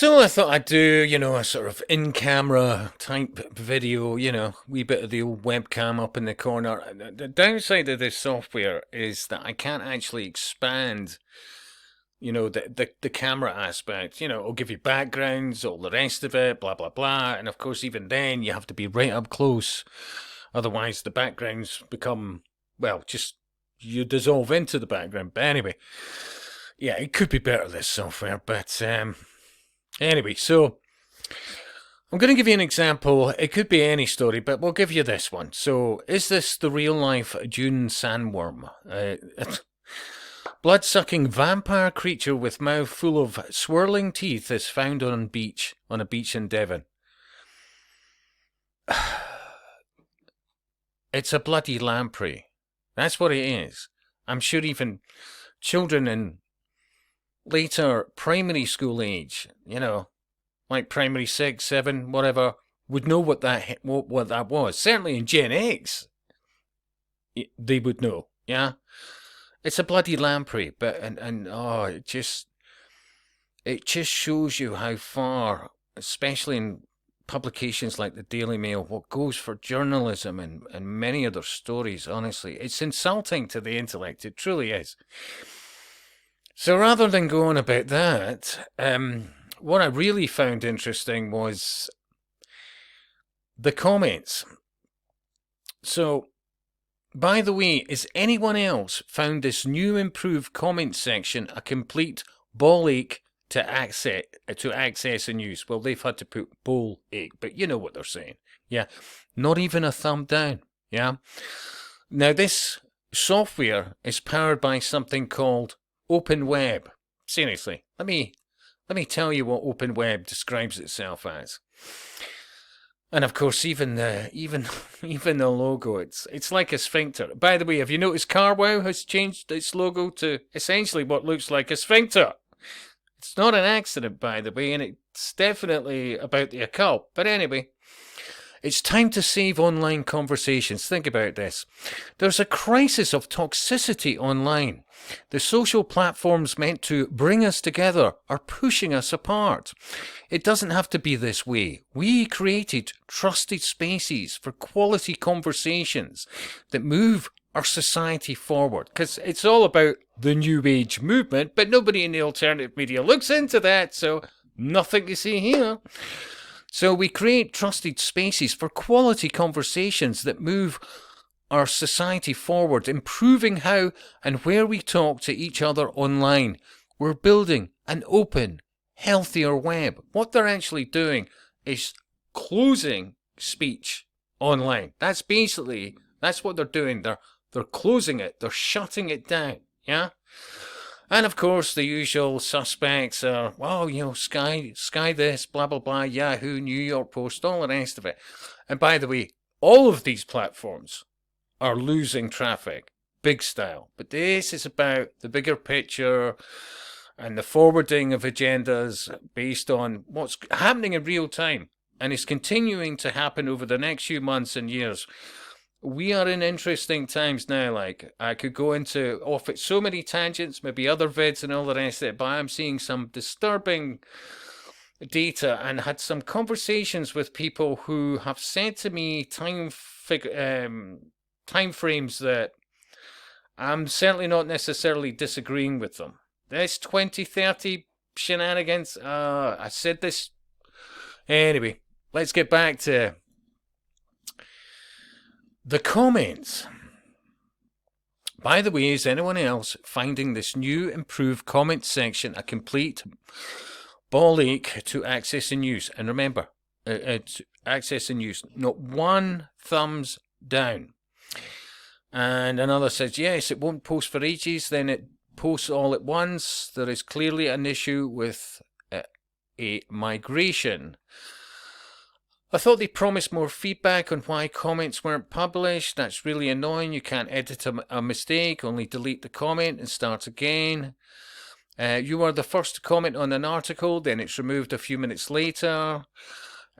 So I thought I'd do, a sort of in-camera type video, wee bit of the old webcam up in the corner. The downside of this software is that I can't actually expand, the camera aspect. It'll give you backgrounds, all the rest of it, blah, blah, blah. And of course, even then, you have to be right up close. Otherwise, the backgrounds become, well, just you dissolve into the background. But anyway, yeah, it could be better, this software, but anyway, so I'm going to give you an example. It could be any story, but we'll give you this one. So, is this the real-life Dune sandworm? Blood-sucking vampire creature with mouth full of swirling teeth is found on a beach in Devon. It's a bloody lamprey. That's what it is. I'm sure even children in later primary school age, like primary 6, 7, whatever, would know what that was. Certainly in Gen X, they would know. Yeah, it's a bloody lamprey, but and oh, it just shows you how far, especially in publications like the Daily Mail, what goes for journalism and many other stories. Honestly, it's insulting to the intellect. It truly is. So rather than go on about that, what I really found interesting was the comments. So, by the way, has anyone else found this new improved comment section a complete ball ache to access and use? Well, they've had to put ball ache, but you know what they're saying. Yeah, not even a thumb down. Yeah. Now, this software is powered by something called OpenWeb. Seriously, let me tell you what OpenWeb describes itself as. And of course, even the logo, it's like a sphincter. By the way, have you noticed CarWow has changed its logo to essentially what looks like a sphincter? It's not an accident, by the way, and it's definitely about the occult. But anyway, it's time to save online conversations. Think about this. There's a crisis of toxicity online. The social platforms meant to bring us together are pushing us apart. It doesn't have to be this way. We created trusted spaces for quality conversations that move our society forward. Because it's all about the New Age movement, but nobody in the alternative media looks into that, so nothing to see here. So we create trusted spaces for quality conversations that move our society forward, improving how and where we talk to each other online. We're building an open, healthier web. What they're actually doing is closing speech online. That's what they're doing. They're closing it. They're shutting it down. Yeah? And of course, the usual suspects are, Sky this, blah, blah, blah, Yahoo, New York Post, all the rest of it. And by the way, all of these platforms are losing traffic, big style. But this is about the bigger picture and the forwarding of agendas based on what's happening in real time and is continuing to happen over the next few months and years. We are in interesting times now. Like, I could go into so many tangents, maybe other vids and all the rest of it, but I'm seeing some disturbing data and had some conversations with people who have said to me time frames that I'm certainly not necessarily disagreeing with them. This 2030 shenanigans, I said this. Anyway, let's get back to the comments. By the way, is anyone else finding this new improved comment section a complete ball ache to access and use? And remember, to access and use, not one thumbs down. And another says, yes, it won't post for ages, then it posts all at once. There is clearly an issue with a migration. I thought they promised more feedback on why comments weren't published. That's really annoying. You can't edit a mistake, only delete the comment and start again. You were the first to comment on an article, then it's removed a few minutes later.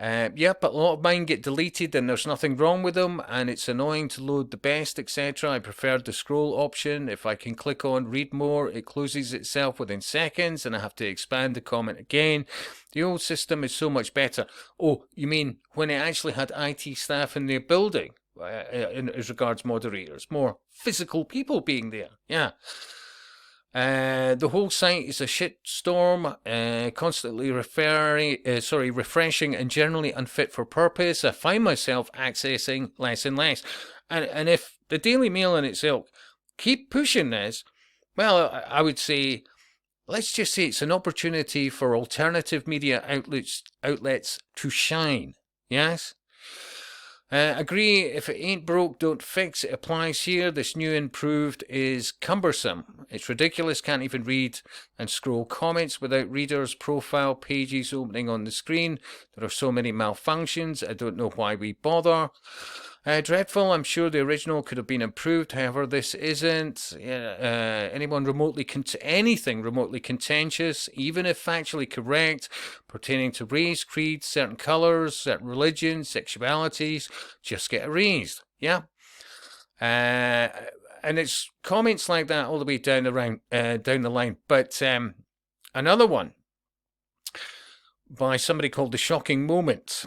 Yeah, but a lot of mine get deleted and there's nothing wrong with them, and it's annoying to load the best, etc. I prefer the scroll option. If I can click on read more, it closes itself within seconds and I have to expand the comment again. The old system is so much better. Oh, you mean when it actually had IT staff in their building? As regards moderators, more physical people being there. Yeah. The whole site is a shitstorm, constantly refreshing and generally unfit for purpose. I find myself accessing less and less. And if the Daily Mail and its ilk keep pushing this, well, I would say, let's just say it's an opportunity for alternative media outlets to shine. Yes? Agree, if it ain't broke, don't fix. It applies here. This new improved is cumbersome. It's ridiculous. Can't even read and scroll comments without readers' profile pages opening on the screen. There are so many malfunctions. I don't know why we bother. Dreadful. I'm sure the original could have been improved. However, this isn't. Anything remotely contentious, even if factually correct, pertaining to race, creed, certain colours, certain religions, sexualities, just get erased. Yeah. And it's comments like that all the way down the line. But another one by somebody called The Shocking Moment.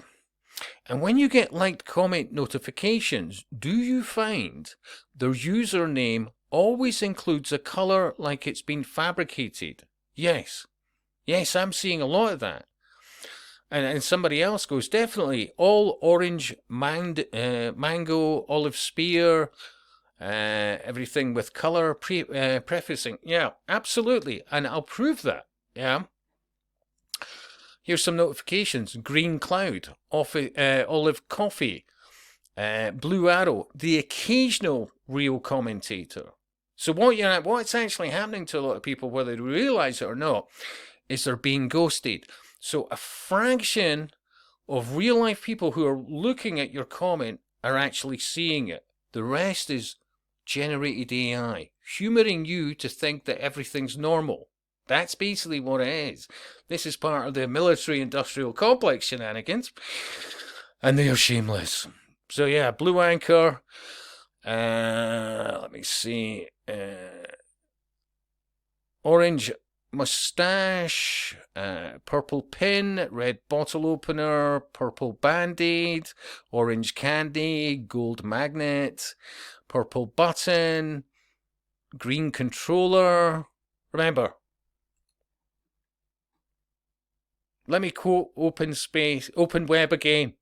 And when you get liked comment notifications, do you find their username always includes a colour like it's been fabricated? Yes. Yes, I'm seeing a lot of that. And somebody else goes, definitely, all orange, mango, olive spear, everything with colour prefacing. Yeah, absolutely. And I'll prove that. Yeah. Here's some notifications. Green cloud, olive coffee, blue arrow, the occasional real commentator. So what's actually happening to a lot of people, whether they realise it or not, is they're being ghosted. So a fraction of real life people who are looking at your comment are actually seeing it. The rest is generated AI, humouring you to think that everything's normal. That's basically what it is. This is part of the military-industrial complex shenanigans, and they are shameless. So yeah, Blue Anchor. Let me see. Orange mustache, purple pin, red bottle opener, purple band-aid, orange candy, gold magnet, purple button, green controller. Remember, let me quote OpenWeb again.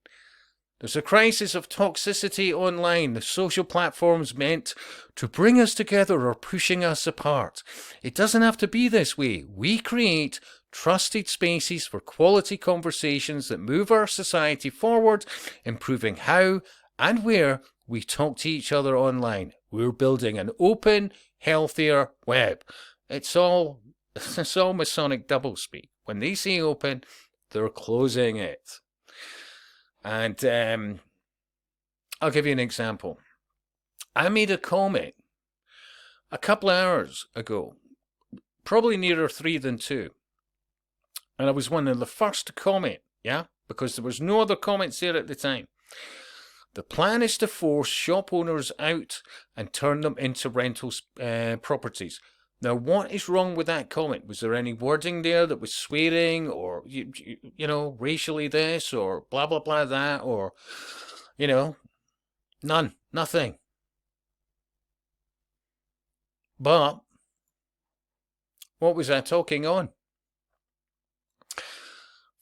There's a crisis of toxicity online. The social platforms meant to bring us together are pushing us apart. It doesn't have to be this way. We create trusted spaces for quality conversations that move our society forward, improving how and where we talk to each other online. We're building an open, healthier web. It's all Masonic doublespeak. When they say open, they're closing it. And I'll give you an example. I made a comment a couple of hours ago, probably nearer 3 than 2. And I was one of the first to comment, yeah? Because there was no other comments there at the time. The plan is to force shop owners out and turn them into rental properties. Now, what is wrong with that comment? Was there any wording there that was swearing or, racially this or blah, blah, blah that or, none, nothing. But what was I talking on?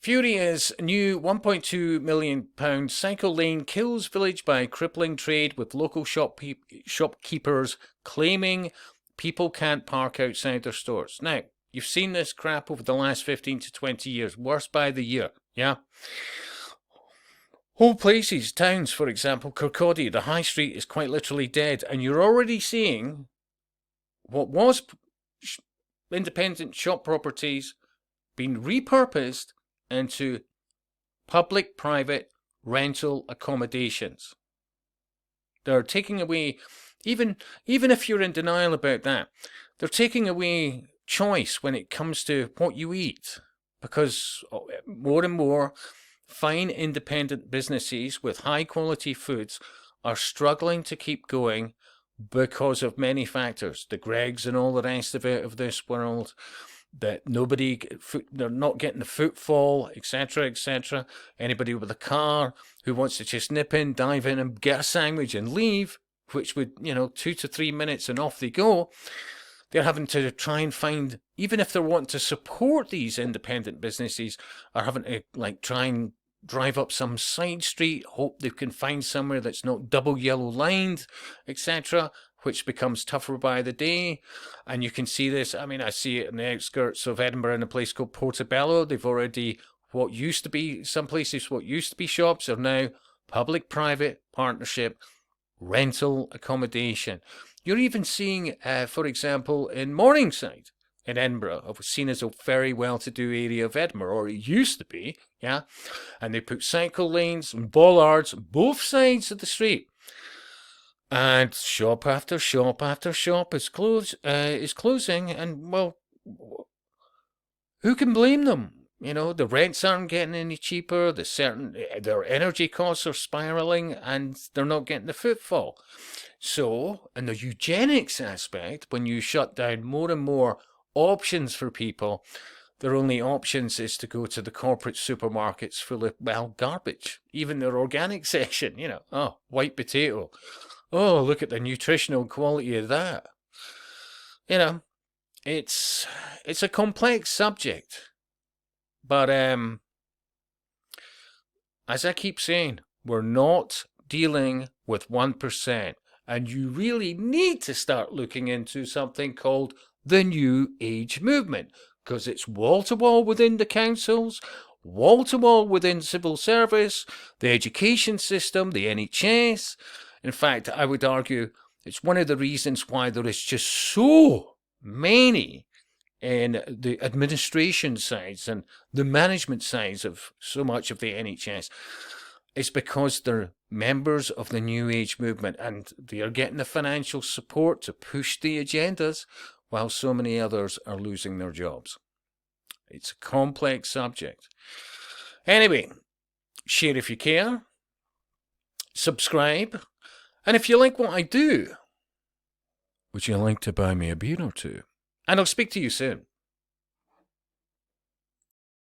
Furious new £1.2 million cycle lane kills village by crippling trade with local shopkeepers claiming people can't park outside their stores. Now, you've seen this crap over the last 15 to 20 years, worse by the year, yeah? Whole places, towns, for example, Kirkcaldy, the high street is quite literally dead, and you're already seeing what was independent shop properties being repurposed into public-private rental accommodations. They're taking away, even if you're in denial about that, they're taking away choice when it comes to what you eat, because more and more fine independent businesses with high quality foods are struggling to keep going because of many factors. The Gregs and all the rest of it of this world, that they're not getting the footfall, etc., etc. Anybody with a car who wants to just nip in, dive in and get a sandwich and leave, which would, 2 to 3 minutes and off they go. They're having to try and find, even if they're wanting to support these independent businesses, are having to try and drive up some side street, hope they can find somewhere that's not double yellow lined, etc., which becomes tougher by the day. And you can see this, I see it in the outskirts of Edinburgh in a place called Portobello. They've already, what used to be shops are now public-private partnership rental accommodation. You're even seeing, for example, in Morningside in Edinburgh, seen as a very well-to-do area of Edinburgh, or it used to be, yeah. And they put cycle lanes and bollards on both sides of the street. And shop after shop after shop is closing, and well, who can blame them? The rents aren't getting any cheaper. Their energy costs are spiraling, and they're not getting the footfall. So, in the eugenics aspect, when you shut down more and more options for people, their only options is to go to the corporate supermarkets full of, garbage. Even their organic section, white potato. Oh, look at the nutritional quality of that. It's a complex subject. But as I keep saying, we're not dealing with 1%. And you really need to start looking into something called the New Age movement, because it's wall-to-wall within the councils, wall-to-wall within civil service, the education system, the NHS. In fact, I would argue it's one of the reasons why there is just so many in the administration sides and the management sides of so much of the NHS. It's because they're members of the New Age movement, and they are getting the financial support to push the agendas while so many others are losing their jobs. It's a complex subject. Anyway, share if you care, subscribe, and if you like what I do, would you like to buy me a beer or two? And I'll speak to you soon.